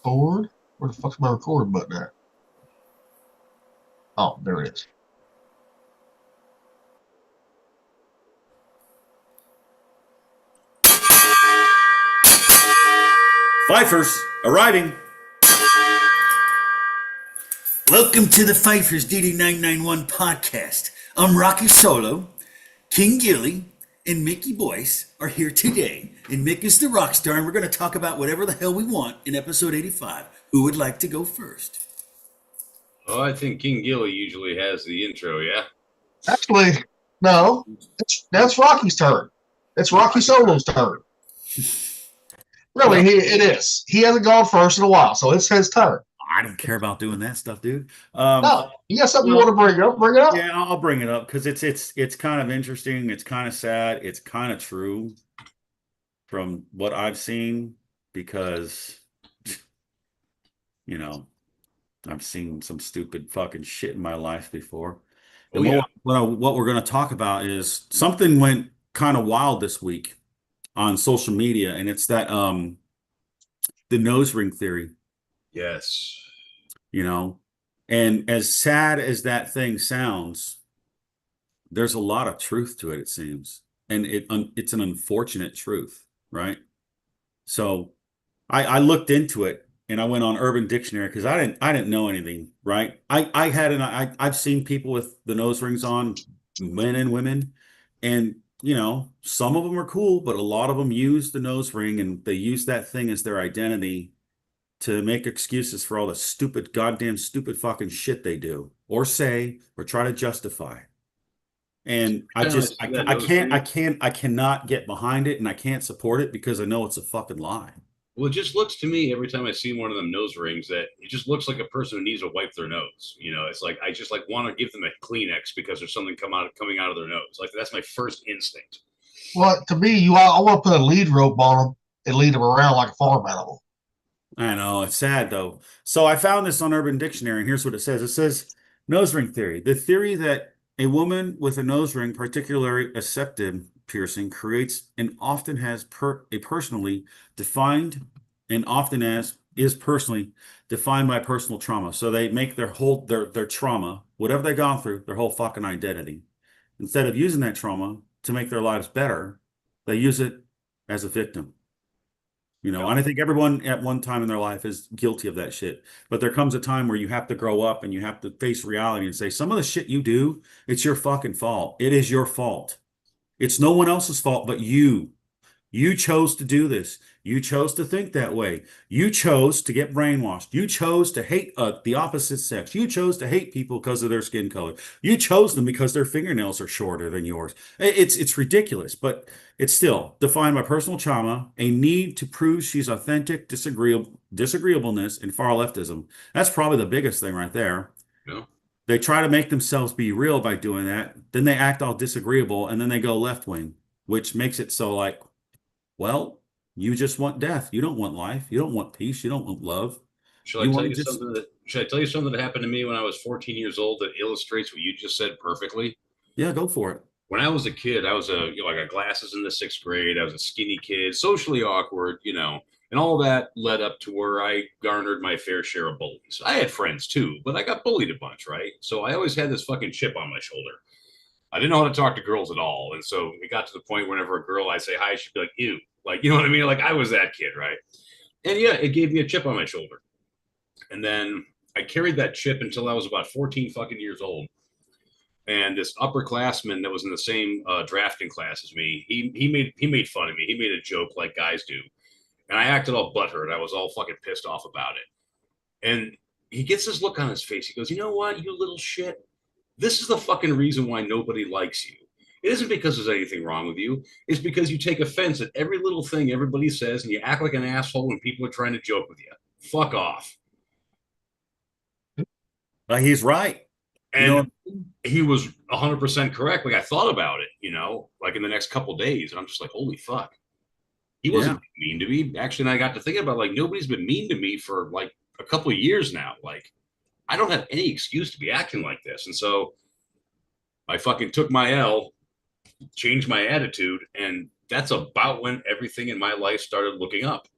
Record? Where the fuck's my record button at? Oh, there it is. Fifers arriving. Welcome to the Fifers DD991 podcast. I'm Rocky Solo, King Gilly, and Mickey Boyce are here today. And Mick is the rock star, and we're going to talk about whatever the hell we want in episode 85. Who would like to go first? Oh, I think King Gilly usually has the intro, yeah? Actually, no. That's Rocky's turn. It's Rocky Solo's turn. Really, it is. He hasn't gone first in a while, so it's his turn. I don't care about doing that stuff, dude. No, you got something you want to bring up? Bring it up. Yeah, I'll bring it up because it's kind of interesting. It's kind of sad. It's kind of true from what I've seen because I've seen some stupid fucking shit in my life before. Oh, And yeah. what we're going to talk about is something went kind of wild this week on social media, and it's that the nose ring theory. Yes. And as sad as that thing sounds, there's a lot of truth to it, it seems. And it's an unfortunate truth, right? So I looked into it and I went on Urban Dictionary because I didn't know anything, right? I've seen people with the nose rings on, men and women, and some of them are cool, but a lot of them use the nose ring and they use that thing as their identity to make excuses for all the goddamn stupid fucking shit they do or say or try to justify. And I cannot get behind it and I can't support it because I know it's a fucking lie. Well, it just looks to me every time I see one of them nose rings that it just looks like a person who needs to wipe their nose. It's like I just want to give them a Kleenex because there's something coming out of their nose. Like that's my first instinct. Well, to me, I want to put a lead rope on them and lead them around like a farm animal. I know, it's sad though. So I found this on Urban Dictionary, and here's what it says. It says nose ring theory. The theory that a woman with a nose ring, particularly a septum piercing, creates and often has a personally defined and often is personally defined by personal trauma. So they make their trauma, whatever they've gone through, their whole fucking identity. Instead of using that trauma to make their lives better, they use it as a victim. And I think everyone at one time in their life is guilty of that shit. But there comes a time where you have to grow up and you have to face reality and say, some of the shit you do, it's your fucking fault. It is your fault. It's no one else's fault but you. You chose to do this. You chose to think that way. You chose to get brainwashed. You chose to hate the opposite sex. You chose to hate people because of their skin color. You chose them because their fingernails are shorter than yours. It's ridiculous, but it's still defined by personal trauma, a need to prove she's authentic, disagreeableness, and far leftism. That's probably the biggest thing right there. Yeah. They try to make themselves be real by doing that. Then they act all disagreeable, and then they go left wing, which makes it so like, well, you just want death. You don't want life. You don't want peace. You don't want love. Should I tell you something that happened to me when I was 14 years old that illustrates what you just said perfectly? Yeah, go for it. When I was a kid, I was I got glasses in the 6th grade. I was a skinny kid, socially awkward, and all that led up to where I garnered my fair share of bullies. I had friends too, but I got bullied a bunch, right? So I always had this fucking chip on my shoulder. I didn't know how to talk to girls at all. And so it got to the point whenever a girl I say hi, she'd be like, ew. Like, you know what I mean? Like I was that kid, right? And yeah, it gave me a chip on my shoulder. And then I carried that chip until I was about 14 fucking years old. And this upperclassman that was in the same drafting class as me, he made fun of me. He made a joke like guys do. And I acted all butthurt. I was all fucking pissed off about it. And he gets this look on his face. He goes, you know what, you little shit? This is the fucking reason why nobody likes you. It isn't because there's anything wrong with you. It's because you take offense at every little thing everybody says and you act like an asshole when people are trying to joke with you. Fuck off. He's right. And he was 100% correct. Like I thought about it, like in the next couple days. And I'm just like, holy fuck. He wasn't mean to me. Actually, and I got to thinking about like nobody's been mean to me for like a couple of years now. Like I don't have any excuse to be acting like this. And so I fucking took my L, changed my attitude, and that's about when everything in my life started looking up.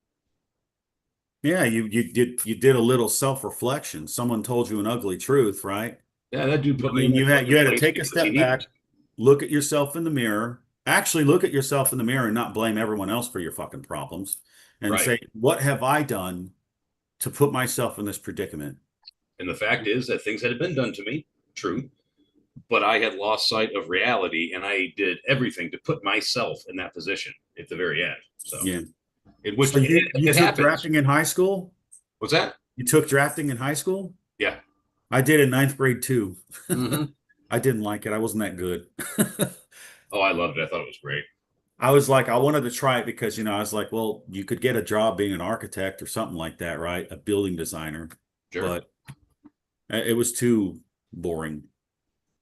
Yeah, you did a little self-reflection. Someone told you an ugly truth, right? Yeah, that dude I put me mean, in you that had you had to place take a because he step needed back, to. look at yourself in the mirror, actually look at yourself in the mirror and not blame everyone else for your fucking problems and Right. say, what have I done to put myself in this predicament? And the fact is that things had been done to me, true, but I had lost sight of reality and I did everything to put myself in that position at the very end. So, Yeah. in So which you it took happens. drafting in high school? What's that? You took drafting in high school? Yeah. I did in ninth grade too. Hmm. I didn't like it. I wasn't that good. Oh, I loved it. I thought it was great. I was like, I wanted to try it because, I was like, well, you could get a job being an architect or something like that, right? A building designer, Sure. but it was too boring.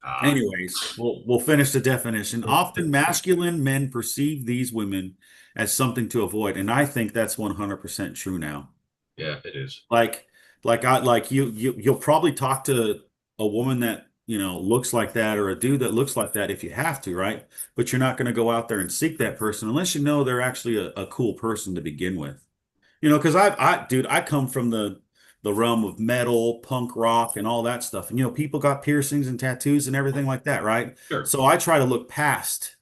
Ah, Anyways, we'll finish the definition. Often masculine men perceive these women as something to avoid, and I think that's 100% true now. yeah, it is. Like, you'll probably talk to a woman that, looks like that or a dude that looks like that if you have to, right? But you're not going to go out there and seek that person unless you know they're actually a cool person to begin with. Because dude, I come from the realm of metal, punk rock, and all that stuff. And people got piercings and tattoos and everything like that, right? Sure. So I try to look past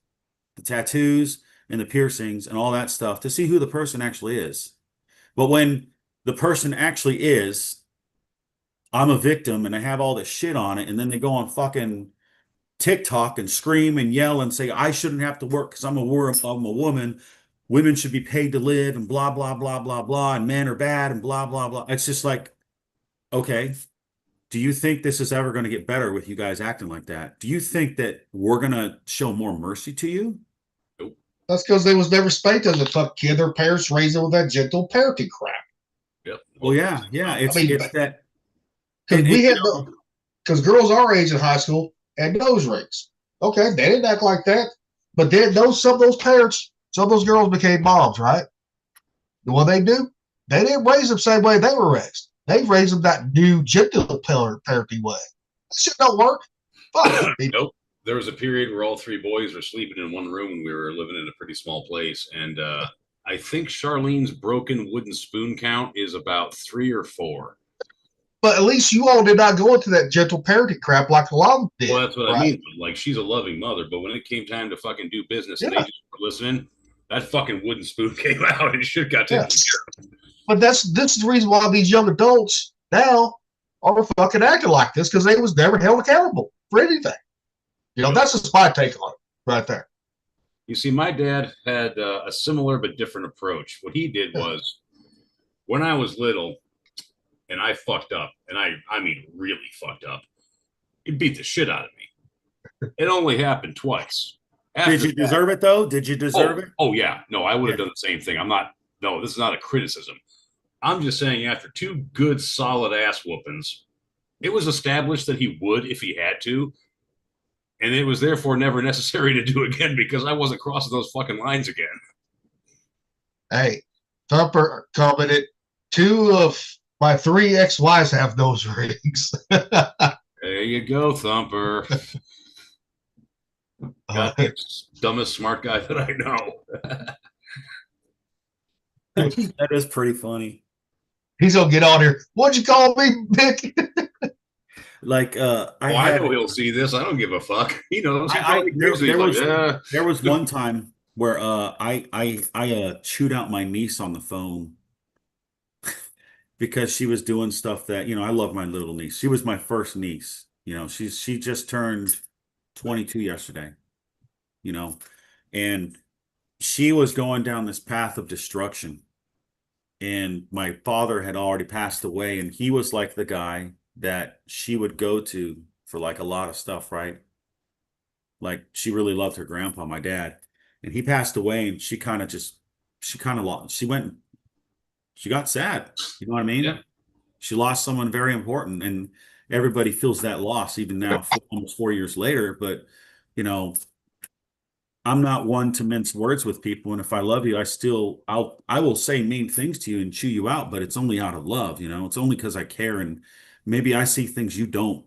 the tattoos and the piercings and all that stuff to see who the person actually is. But when the person actually is, I'm a victim and I have all this shit on it, and then they go on fucking TikTok and scream and yell and say I shouldn't have to work because I'm a woman. Women should be paid to live and blah blah blah blah blah, and men are bad and blah blah blah. It's just like, okay, do you think this is ever going to get better with you guys acting like that? Do you think that we're going to show more mercy to you? Nope. That's because they was never spanked as a fuck kid. Their parents raised them with that gentle parenting crap. Yep. Well, yeah. It's I mean, it's that because we had know, because girls our age in high school had nose rings. Okay, they didn't act like that, but then some of those parents, some of those girls became moms, right? What they do? They didn't raise them the same way they were raised. They raised them that new gentle parenting way. That shit don't work. Fuck. Nope. There was a period where all three boys were sleeping in one room and we were living in a pretty small place. And I think Charlene's broken wooden spoon count is about 3 or 4. But at least you all did not go into that gentle parenting crap like a lot of them did. Well, that's what right? I mean. Like, she's a loving mother, but when it came time to fucking do business and they just were listening, that fucking wooden spoon came out and shit got taken care of. But this is the reason why these young adults now are fucking acting like this, because they was never held accountable for anything. That's just my take on it right there. You see, my dad had a similar but different approach. What he did was, when I was little and I fucked up, and I mean really fucked up, he beat the shit out of me. It only happened twice. Did you deserve it though? Did you deserve it? Oh yeah. No, I would have done the same thing. No, this is not a criticism. I'm just saying after 2 good solid ass whoopings, it was established that he would if he had to. And it was therefore never necessary to do again because I wasn't crossing those fucking lines again. Hey, Thumper commented, 2 of my 3 ex-wives have nose rings. There you go, Thumper. Dumbest smart guy that I know. That is pretty funny. He's gonna get on here. What'd you call me, Mick? Like I know he'll see this. I don't give a fuck. He knows. There was one time where I chewed out my niece on the phone because she was doing stuff that, I love my little niece. She was my first niece. She just turned 22 yesterday, and she was going down this path of destruction. And my father had already passed away, and he was like the guy that she would go to for like a lot of stuff, right? Like she really loved her grandpa, my dad, and he passed away, and she got sad. You know what I mean? Yeah. She lost someone very important, and everybody feels that loss even now, almost 4 years later. But, I'm not one to mince words with people. And if I love you, I will say mean things to you and chew you out, but it's only out of love. It's only because I care. And maybe I see things you don't.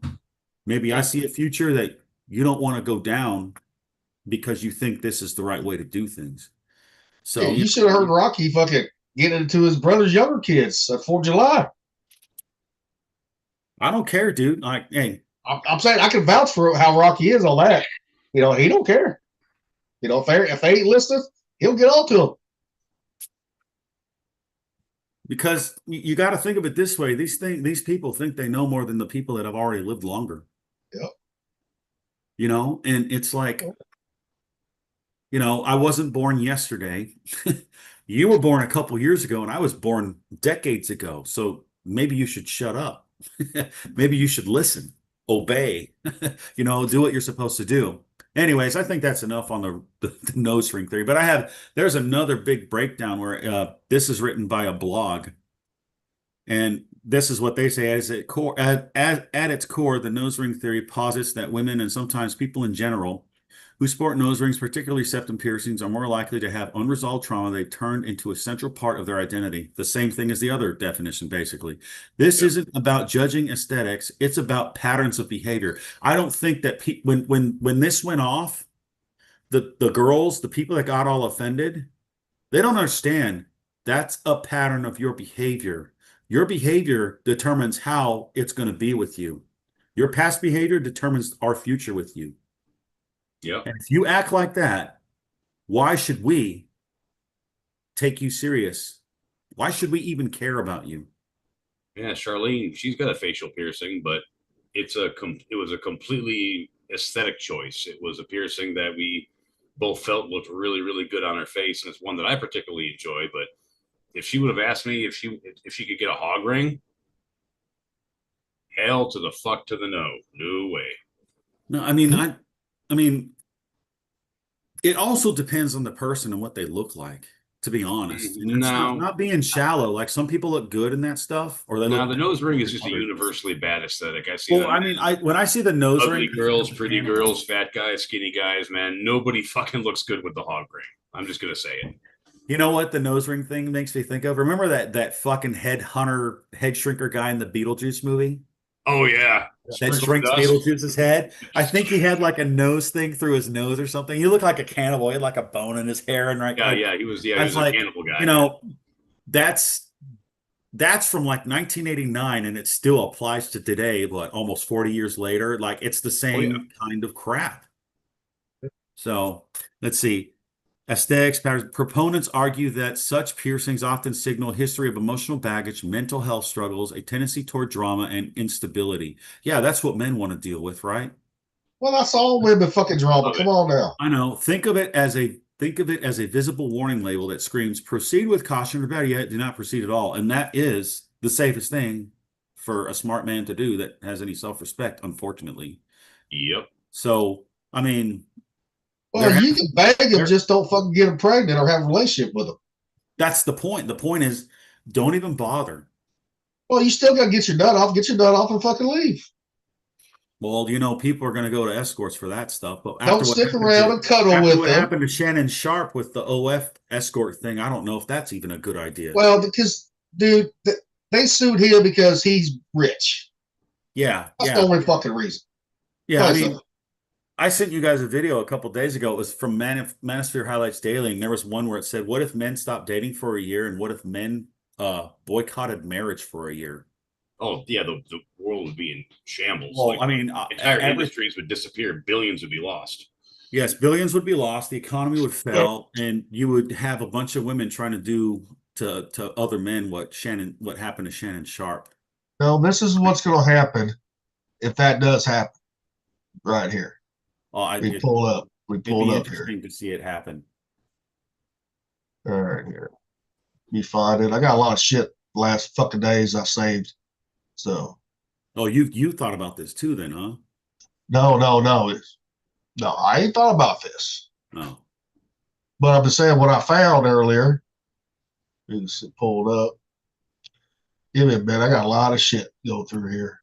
Maybe I see a future that you don't want to go down because you think this is the right way to do things. So you should have heard Rocky fucking getting into his brother's younger kids at 4th of July. I don't care, dude. Like, hey, I'm saying I can vouch for how Rocky is on that. You know, he don't care. You know, if they ain't listening, he'll get on to them. because you got to think of it this way: these people think they know more than the people that have already lived longer. Yep. You know, and it's like, you know, I wasn't born yesterday. You were born a couple years ago, and I was born decades ago. So maybe you should shut up. Maybe you should listen, obey, you know, do what you're supposed to do. Anyways, I think that's enough on the nose ring theory. But there's another big breakdown where this is written by a blog. And this is what they say as at its core, the nose ring theory posits that women and sometimes people in general who sport nose rings, particularly septum piercings, are more likely to have unresolved trauma they've turned into a central part of their identity. The same thing as the other definition, basically. This isn't about judging aesthetics. It's about patterns of behavior. I don't think that when this went off, the girls, the people that got all offended, they don't understand that's a pattern of your behavior. Your behavior determines how it's going to be with you. Your past behavior determines our future with you. Yep. And if you act like that, why should we take you serious? Why should we even care about you? Yeah, Charlene, she's got a facial piercing, but it was a completely aesthetic choice. It was a piercing that we both felt looked really, really good on her face, and it's one that I particularly enjoy. But if she would have asked me if she could get a hog ring, hell to the fuck to the no. No way. No, I mean, it also depends on the person and what they look like, to be honest. And it's not being shallow. Like some people look good in that stuff, or they look. The nose ring is just a universally bad aesthetic. I see. Well, I mean, when I see the nose ugly ring, girls, pretty girls, fat guys, skinny guys, man, nobody fucking looks good with the hog ring. I'm just gonna say it. You know what the nose ring thing makes me think of? Remember that fucking head shrinker guy in the Beetlejuice movie? Oh yeah, that shrinks Beetlejuice's head. I think he had like a nose thing through his nose or something. He looked like a cannibal. He had like a bone in his hair and right. Yeah, he was like, a cannibal guy. You know, that's from like 1989, and it still applies to today. But almost 40 years later, like it's the same kind of crap. So let's see. Aesthetics patterns. Proponents argue that such piercings often signal a history of emotional baggage, mental health struggles, a tendency toward drama, and instability. Yeah, that's what men want to deal with, right? Well, that's all women fucking drama. Come on now. I know. Think of it as a visible warning label that screams, proceed with caution, or better yet, do not proceed at all. And that is the safest thing for a smart man to do that has any self-respect, unfortunately. Yep. So, I mean, well, you can bag them, just don't fucking get them pregnant or have a relationship with them. That's the point. The point is, don't even bother. Well, you still got to get your nut off. Get your nut off and fucking leave. Well, you know, people are going to go to escorts for that stuff. But don't stick around and cuddle with them. What happened to Shannon Sharp with the OF escort thing? I don't know if that's even a good idea. Well, because, dude, they sued him because he's rich. Yeah. That's the only fucking reason. Yeah, I mean, I sent you guys a video a couple days ago. It was from Manosphere Highlights Daily, and there was one where it said, "What if men stopped dating for a year, and what if men boycotted marriage for a year?" Oh yeah, the world would be in shambles. Well, like, I mean, entire industries would disappear. Billions would be lost. Yes, billions would be lost. The economy would fail, and you would have a bunch of women trying to do to other men what happened to Shannon Sharp. No, this is what's going to happen if that does happen. Right here. We pull up. We pulled up here. Interesting to see it happen. All right, here. You find it. I got a lot of shit last fucking days I saved. So. Oh, you thought about this too, then, huh? No. No, I ain't thought about this. No. But I'm just saying what I found earlier. It's pulled up. Give me a minute. I got a lot of shit to go through here.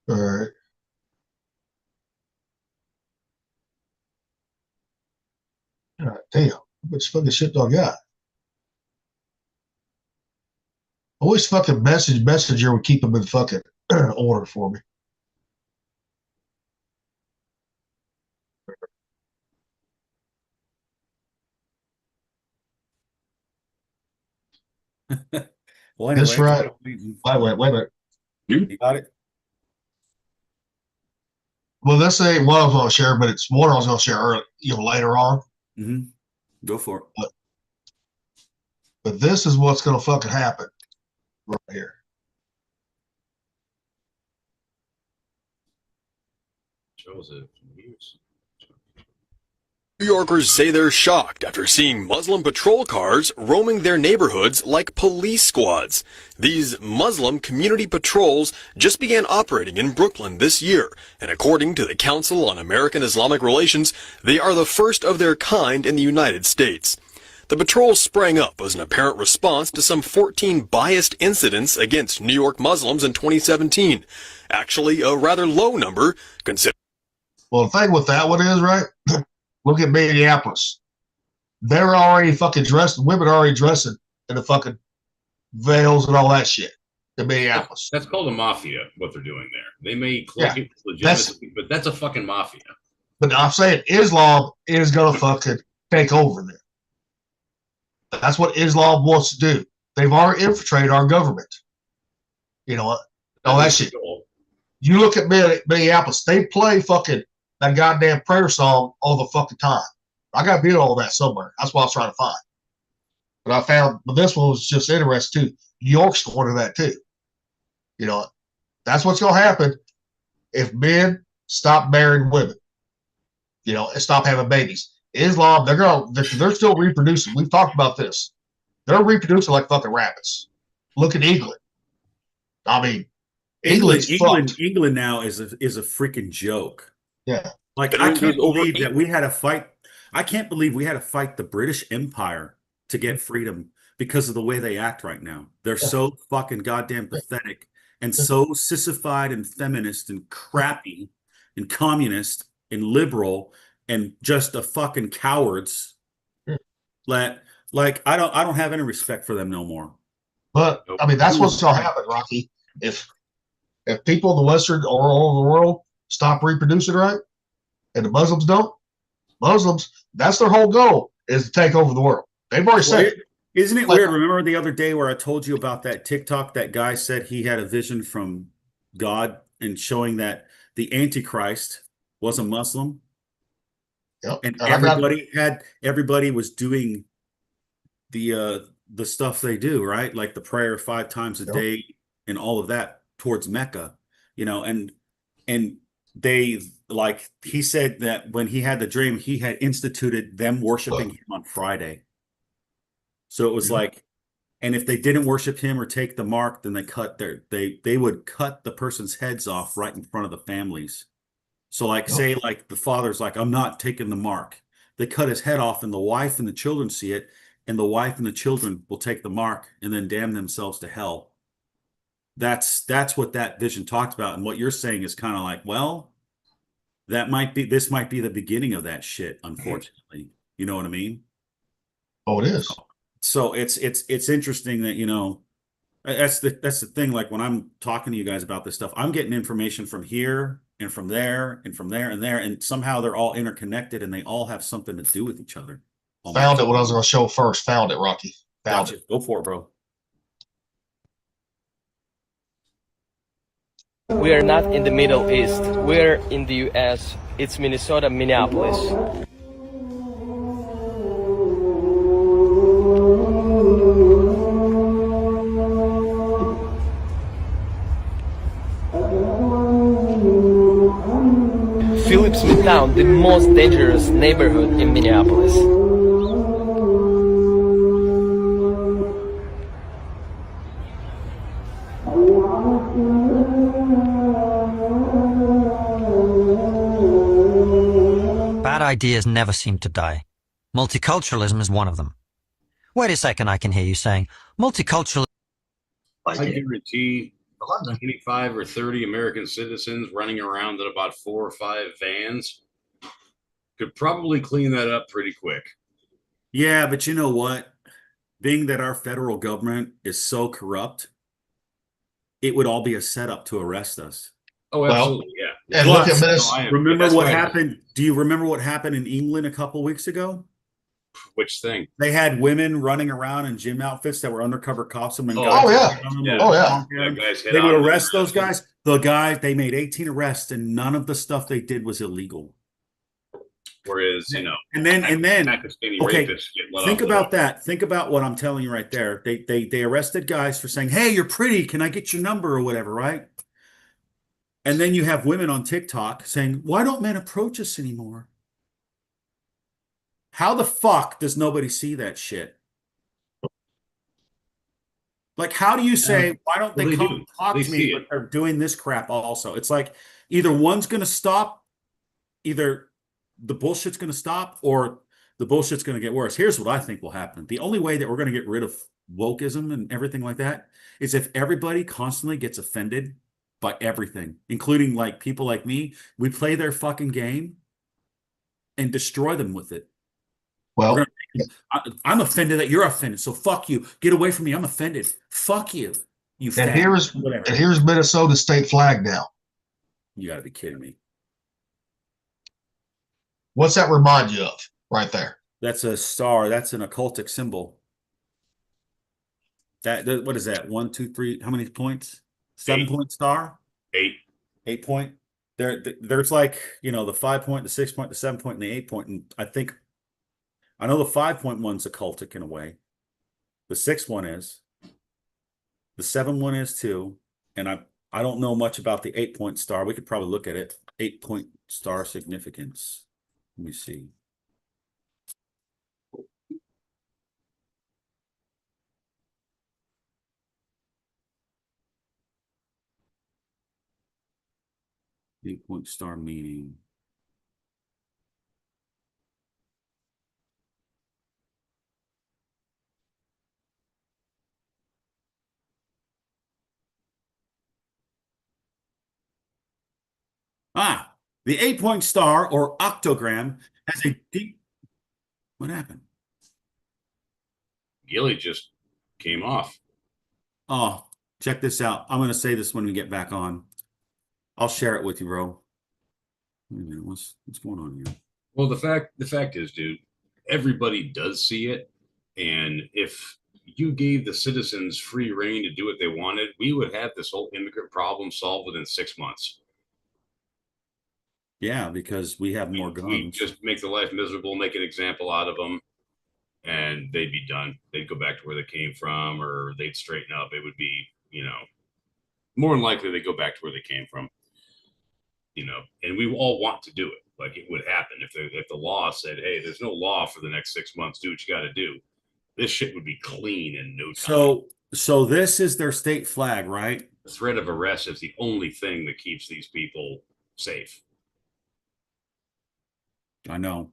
All right. All right, damn. How much fucking shit do I got? Always fucking messenger would keep them in fucking order for me. Well, This anyway, right. Wait a minute. you got it. Well, this ain't what I was going to share, but it's one I was going to share early, later on. Mm-hmm. Go for it. But this is what's going to fucking happen right here. Joseph. New Yorkers say they're shocked after seeing Muslim patrol cars roaming their neighborhoods like police squads. These Muslim community patrols just began operating in Brooklyn this year, and according to the Council on American Islamic Relations, they are the first of their kind in the United States. The patrols sprang up as an apparent response to some 14 biased incidents against New York Muslims in 2017. Actually, a rather low number, considering. Well, the thing with that one is, right? Look at Minneapolis. They're already fucking dressed. Women are already dressing in the fucking veils and all that shit in Minneapolis. That's called a mafia, what they're doing there. They may cloak it legitimately, but that's a fucking mafia. But I'm saying Islam is going to fucking take over there. That's what Islam wants to do. They've already infiltrated our government. You know what? All that shit. You look at Minneapolis, they play fucking that goddamn prayer song all the fucking time. I got to beat all that somewhere. That's what I was trying to find. But I found, but this one was just interesting too. New York's one of that too. You know, that's what's going to happen if men stop marrying women, and stop having babies. Islam, they're still reproducing. We've talked about this. They're reproducing like fucking rabbits. Look at England. I mean, England now is a freaking joke. Yeah. Like, I can't believe that we had to fight. I can't believe we had to fight the British Empire to get freedom because of the way they act right now. They're so fucking goddamn pathetic and so sissified and feminist and crappy and communist and liberal and just a fucking cowards. Like I don't have any respect for them no more. But I mean, that's what's going to happen, Rocky. If people in the Western or all over the world stop reproducing right, and the Muslims don't, that's their whole goal, is to take over the world. They've already said it. Isn't it weird? Remember the other day where I told you about that TikTok, that guy said he had a vision from God and showing that the Antichrist was a Muslim? Yep. And And everybody was doing the stuff they do, right? Like the prayer 5 times a day and all of that towards Mecca, and they, like, he said that when he had the dream, he had instituted them worshiping him on Friday. So it was like, and if they didn't worship him or take the mark, then they would cut the person's heads off right in front of the families. So like, say like the father's like, I'm not taking the mark. They cut his head off and the wife and the children see it, and the wife and the children will take the mark and then damn themselves to hell. That's what that vision talked about. And what you're saying is kind of like, well, this might be the beginning of that shit, unfortunately. You know what I mean? Oh, it is. So it's interesting that, that's the thing. Like when I'm talking to you guys about this stuff, I'm getting information from here and from there and from there and there, and somehow they're all interconnected and they all have something to do with each other. Found it when I was going to show first. Found it, Rocky. Found it. Go for it, bro. We are not in the Middle East. We're in the U.S. It's Minnesota, Minneapolis. Phillips Midtown, the most dangerous neighborhood in Minneapolis. Bad ideas never seem to die. Multiculturalism is one of them. Wait a second, I can hear you saying, multiculturalism. I guarantee 25 or 30 American citizens running around in about 4 or 5 vans could probably clean that up pretty quick. Yeah, but you know what? Being that our federal government is so corrupt, it would all be a setup to arrest us. Oh, absolutely, yeah. And look at Minnesota. Remember what happened? Do you remember what happened in England a couple weeks ago? Which thing? They had women running around in gym outfits that were undercover cops, and when Oh, guys oh, would yeah. hit on them Yeah. with Oh, yeah. long hair, That guy's hit they would on them. arrest those guys. They made 18 arrests, and none of the stuff they did was illegal. Whereas, And then Pakistani okay, rapists get let think off the about hook. that. Think about what I'm telling you right there. They arrested guys for saying, "Hey, you're pretty. Can I get your number or whatever?" Right? And then you have women on TikTok saying, "Why don't men approach us anymore?" How the fuck does nobody see that shit? Like, how do you say, why don't well, they they come do. and talk They to me, see but it. they're doing this crap also? It's like either one's going to stop, either the bullshit's going to stop or the bullshit's going to get worse. Here's what I think will happen. The only way that we're going to get rid of wokeism and everything like that is if everybody constantly gets offended by everything, including like people like me. We play their fucking game and destroy them with it. Well, I'm offended that you're offended. So fuck you. Get away from me. I'm offended. Fuck you. You and fat. Whatever. here's Minnesota's state flag now. You gotta be kidding me. What's that remind you of right there? That's a star. That's an occultic symbol. What is that? 1, 2, 3. How many points? 7-point star? 8. 8-point. There's like, the 5-point, the 6-point, the 7-point, and the 8-point. And I know the 5-point one's occultic in a way. The 6 one is. The 7 one is too. And I don't know much about the 8-point star. We could probably look at it. 8-point star significance. Let me see. The 8-point star meaning. The 8-point star or octogram has a deep. What happened? Gilly just came off. Oh, check this out. I'm going to say this when we get back on. I'll share it with you, bro. Wait a minute, what's going on here? Well, the fact is, dude, everybody does see it, and if you gave the citizens free reign to do what they wanted, we would have this whole immigrant problem solved within 6 months. Yeah, because we have more We guns. just make their life miserable, make an example out of them, and they'd be done. They'd go back to where they came from, or they'd straighten up. It would be, more than likely they go back to where they came from. And we all want to do it. Like, it would happen if the law said, "Hey, there's no law for the next 6 months. Do what you got to do." This shit would be clean in no time. So this is their state flag, right? The threat of arrest is the only thing that keeps these people safe. I know.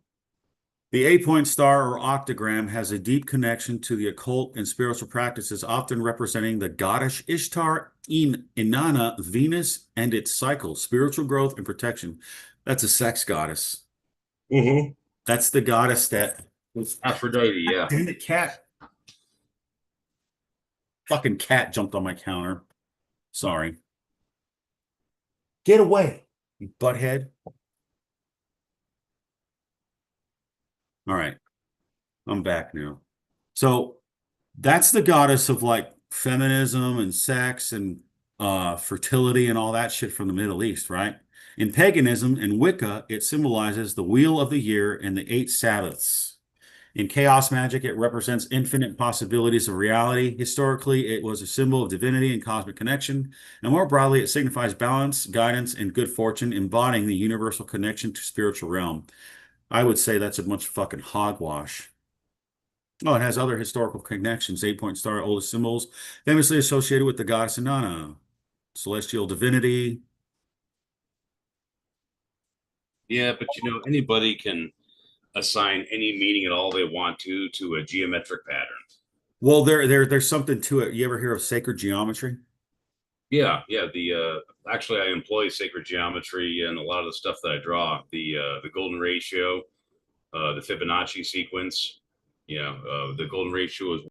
The 8-point star or octogram has a deep connection to the occult and spiritual practices, often representing the goddess Ishtar, Inanna, Venus, and its cycle, spiritual growth and protection. That's a sex goddess. Mm-hmm. That's the goddess that was Aphrodite, yeah. Damn it, cat. Fucking cat jumped on my counter. Sorry. Get away, you butthead. All right. I'm back now. So that's the goddess of like feminism and sex and fertility and all that shit from the Middle East, right? In paganism and Wicca, it symbolizes the wheel of the year and the 8 Sabbaths. In chaos magic, it represents infinite possibilities of reality. Historically, it was a symbol of divinity and cosmic connection. And more broadly, it signifies balance, guidance, and good fortune, embodying the universal connection to spiritual realm. I would say that's a bunch of fucking hogwash. Oh, it has other historical connections. 8-point star, oldest symbols, famously associated with the goddess Inanna, celestial divinity. Yeah, but anybody can assign any meaning at all they want to a geometric pattern. Well, there's something to it. You ever hear of sacred geometry? Yeah. Actually, I employ sacred geometry and a lot of the stuff that I draw. The golden ratio, the Fibonacci sequence. The golden ratio is